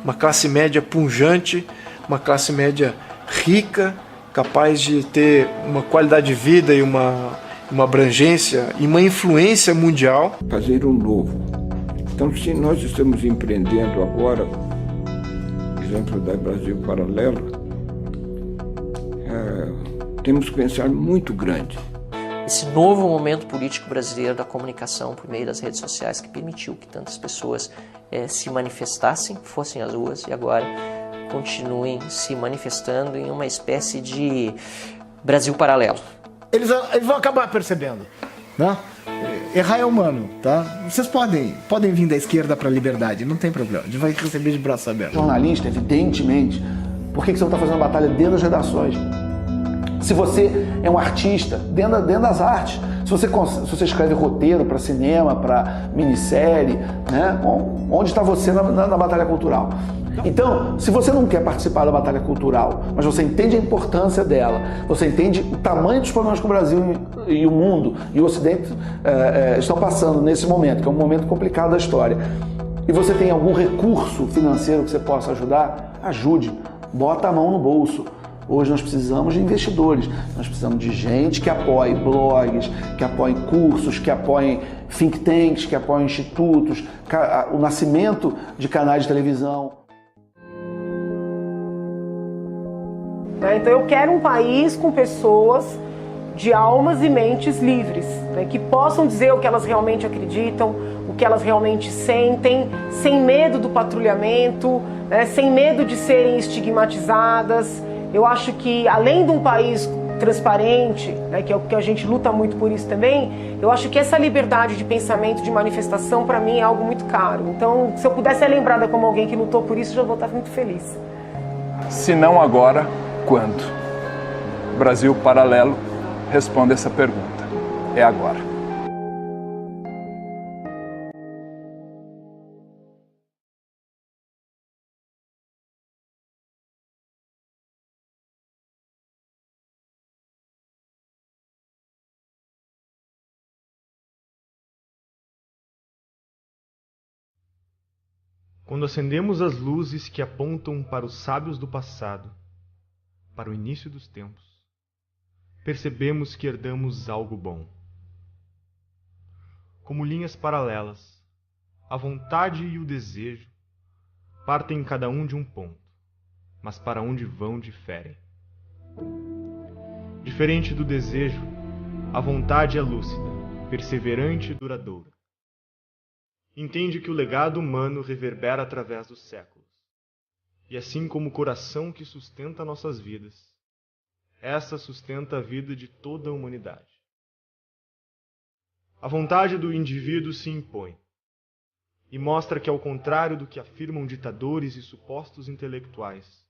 uma classe média pujante, uma classe média rica, capaz de ter uma qualidade de vida e uma abrangência e uma influência mundial. Fazer o novo. Então, se nós estamos empreendendo agora, exemplo da Brasil Paralelo, temos que pensar muito grande. Esse novo momento político brasileiro da comunicação por meio das redes sociais que permitiu que tantas pessoas se manifestassem, fossem às ruas e agora continuem se manifestando em uma espécie de Brasil paralelo. Eles vão acabar percebendo, né? Errar é humano, tá? Vocês podem vir da esquerda para a liberdade, não tem problema. A gente vai receber de braço aberto. Jornalista, evidentemente. Por que você não está fazendo batalha dentro das redações? Se você é um artista, dentro das artes, se você escreve roteiro para cinema, para minissérie, né? Onde está você na batalha cultural? Então, se você não quer participar da batalha cultural, mas você entende a importância dela, você entende o tamanho dos problemas que o Brasil e o mundo e o Ocidente estão passando nesse momento, que é um momento complicado da história, e você tem algum recurso financeiro que você possa ajudar, ajude, bota a mão no bolso. Hoje nós precisamos de investidores, nós precisamos de gente que apoie blogs, que apoie cursos, que apoie think tanks, que apoie institutos, o nascimento de canais de televisão. Então eu quero um país com pessoas de almas e mentes livres, né, que possam dizer o que elas realmente acreditam, o que elas realmente sentem, sem medo do patrulhamento, né, sem medo de serem estigmatizadas. Eu acho que, além de um país transparente, né, que é o que a gente luta muito por isso também, eu acho que essa liberdade de pensamento, de manifestação, para mim é algo muito caro. Então, se eu pudesse ser lembrada como alguém que lutou por isso, eu já vou estar muito feliz. Se não agora, quando? Brasil Paralelo responde essa pergunta. É agora. Quando acendemos as luzes que apontam para os sábios do passado, para o início dos tempos, percebemos que herdamos algo bom. Como linhas paralelas, a vontade e o desejo partem cada um de um ponto, mas para onde vão diferem. Diferente do desejo, a vontade é lúcida, perseverante e duradoura. Entende que o legado humano reverbera através dos séculos. E assim como o coração que sustenta nossas vidas, essa sustenta a vida de toda a humanidade. A vontade do indivíduo se impõe e mostra que, ao contrário do que afirmam ditadores e supostos intelectuais,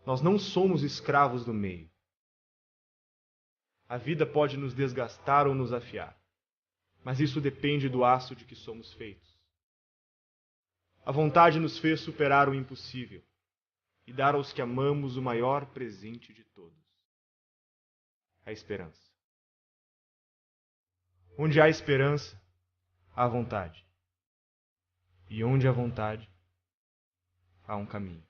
nós não somos escravos do meio. A vida pode nos desgastar ou nos afiar, mas isso depende do aço de que somos feitos. A vontade nos fez superar o impossível e dar aos que amamos o maior presente de todos: a esperança. Onde há esperança, há vontade. E onde há vontade, há um caminho.